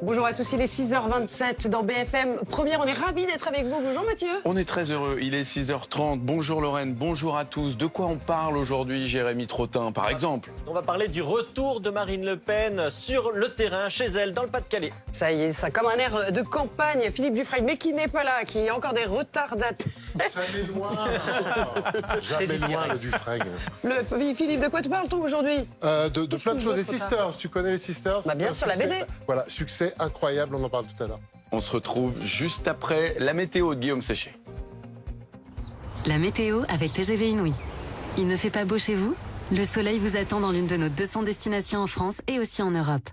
Bonjour à tous, il est 6h27 dans BFM Première. On est ravis d'être avec vous. Bonjour Mathieu. On est très heureux, il est 6h30. Bonjour Lorraine, bonjour à tous. De quoi on parle aujourd'hui, Jérémy Trottin, par exemple? On va parler du retour de Marine Le Pen sur le terrain, chez elle, dans le Pas-de-Calais. Ça y est, ça comme un air de campagne. Philippe Dufresne, mais qui n'est pas là, qui a encore des retardataires. Jamais loin. Jamais loin, le Dufresne. Philippe, de quoi tu parles toi aujourd'hui? De plein de choses. Les Sisters, tu connais les Sisters? Bah bien sûr, la BD. Voilà, succès incroyable, on en parle tout à l'heure. On se retrouve juste après la météo de Guillaume Séché. La météo avec TGV Inouï. Il ne fait pas beau chez vous? Le soleil vous attend dans l'une de nos 200 destinations en France et aussi en Europe.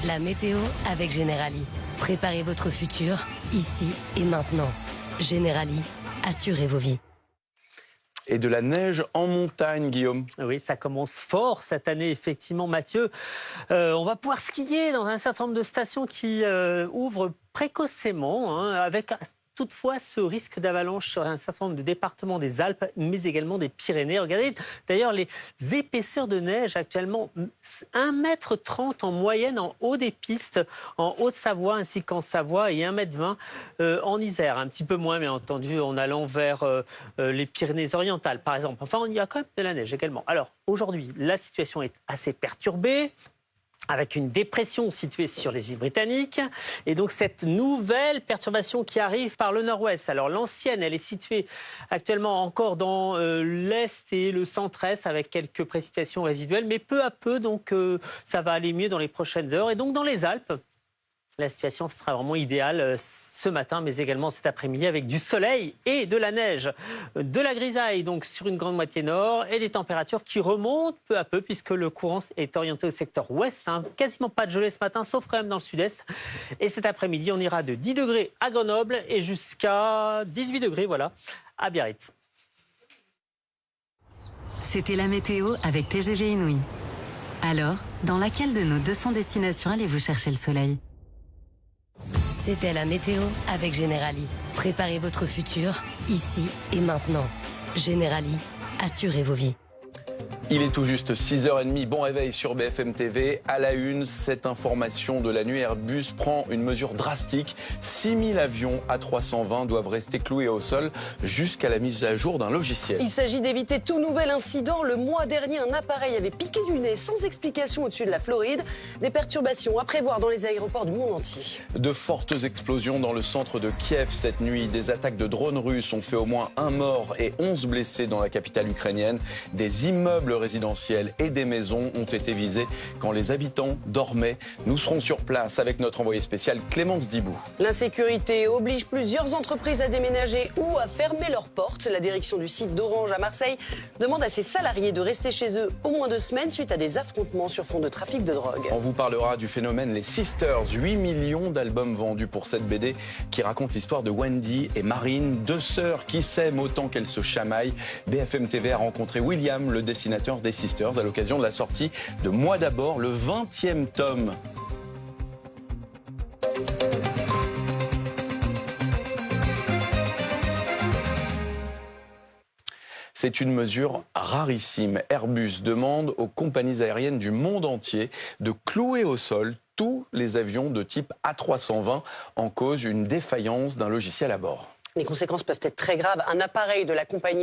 La météo avec Generali. Préparez votre futur, ici et maintenant. Generali, assurez vos vies. Et de la neige en montagne, Guillaume. Oui, ça commence fort cette année, effectivement, Mathieu. On va pouvoir skier dans un certain nombre de stations qui ouvrent précocement, avec toutefois ce risque d'avalanche sur un certain nombre de départements des Alpes, mais également des Pyrénées. Regardez d'ailleurs les épaisseurs de neige actuellement, 1,30 m en moyenne en haut des pistes, en Haute-Savoie ainsi qu'en Savoie, et 1,20 m en Isère. Un petit peu moins, bien entendu, en allant vers les Pyrénées-Orientales, par exemple. Enfin, il y a quand même de la neige également. Alors, aujourd'hui, la situation est assez perturbée, avec une dépression située sur les îles britanniques, et donc cette nouvelle perturbation qui arrive par le nord-ouest. Alors l'ancienne, elle est située actuellement encore dans l'est et le centre-est, avec quelques précipitations résiduelles, mais peu à peu, donc ça va aller mieux dans les prochaines heures. Et donc dans les Alpes, la situation sera vraiment idéale ce matin, mais également cet après-midi, avec du soleil et de la neige. De la grisaille donc sur une grande moitié nord, et des températures qui remontent peu à peu, puisque le courant est orienté au secteur ouest. Quasiment pas de gelée ce matin, sauf quand même dans le sud-est. Et cet après-midi, on ira de 10 degrés à Grenoble et jusqu'à 18 degrés, voilà, à Biarritz. C'était la météo avec TGV Inouï. Alors, dans laquelle de nos 200 destinations allez-vous chercher le soleil? C'était la météo avec Generali. Préparez votre futur, ici et maintenant. Generali, assurez vos vies. Il est tout juste 6h30, bon réveil sur BFM TV. À la une, cette information de la nuit, Airbus prend une mesure drastique. 6000 avions A320 doivent rester cloués au sol jusqu'à la mise à jour d'un logiciel. Il s'agit d'éviter tout nouvel incident. Le mois dernier, un appareil avait piqué du nez sans explication au-dessus de la Floride. Des perturbations à prévoir dans les aéroports du monde entier. De fortes explosions dans le centre de Kiev cette nuit. Des attaques de drones russes ont fait au moins 1 mort et 11 blessés dans la capitale ukrainienne. Des immeubles résidentiels et des maisons ont été visés quand les habitants dormaient. Nous serons sur place avec notre envoyé spécial Clémence Dibou. L'insécurité oblige plusieurs entreprises à déménager ou à fermer leurs portes. La direction du site d'Orange à Marseille demande à ses salariés de rester chez eux au moins 2 semaines suite à des affrontements sur fond de trafic de drogue. On vous parlera du phénomène Les Sisters. 8 millions d'albums vendus pour cette BD qui raconte l'histoire de Wendy et Marine, 2 sœurs qui s'aiment autant qu'elles se chamaillent. BFM TV a rencontré William, le dessinateur des Sisters, à l'occasion de la sortie de Moi d'abord, le 20e tome. C'est une mesure rarissime. Airbus demande aux compagnies aériennes du monde entier de clouer au sol tous les avions de type A320 en cause une défaillance d'un logiciel à bord. Les conséquences peuvent être très graves. Un appareil de la compagnie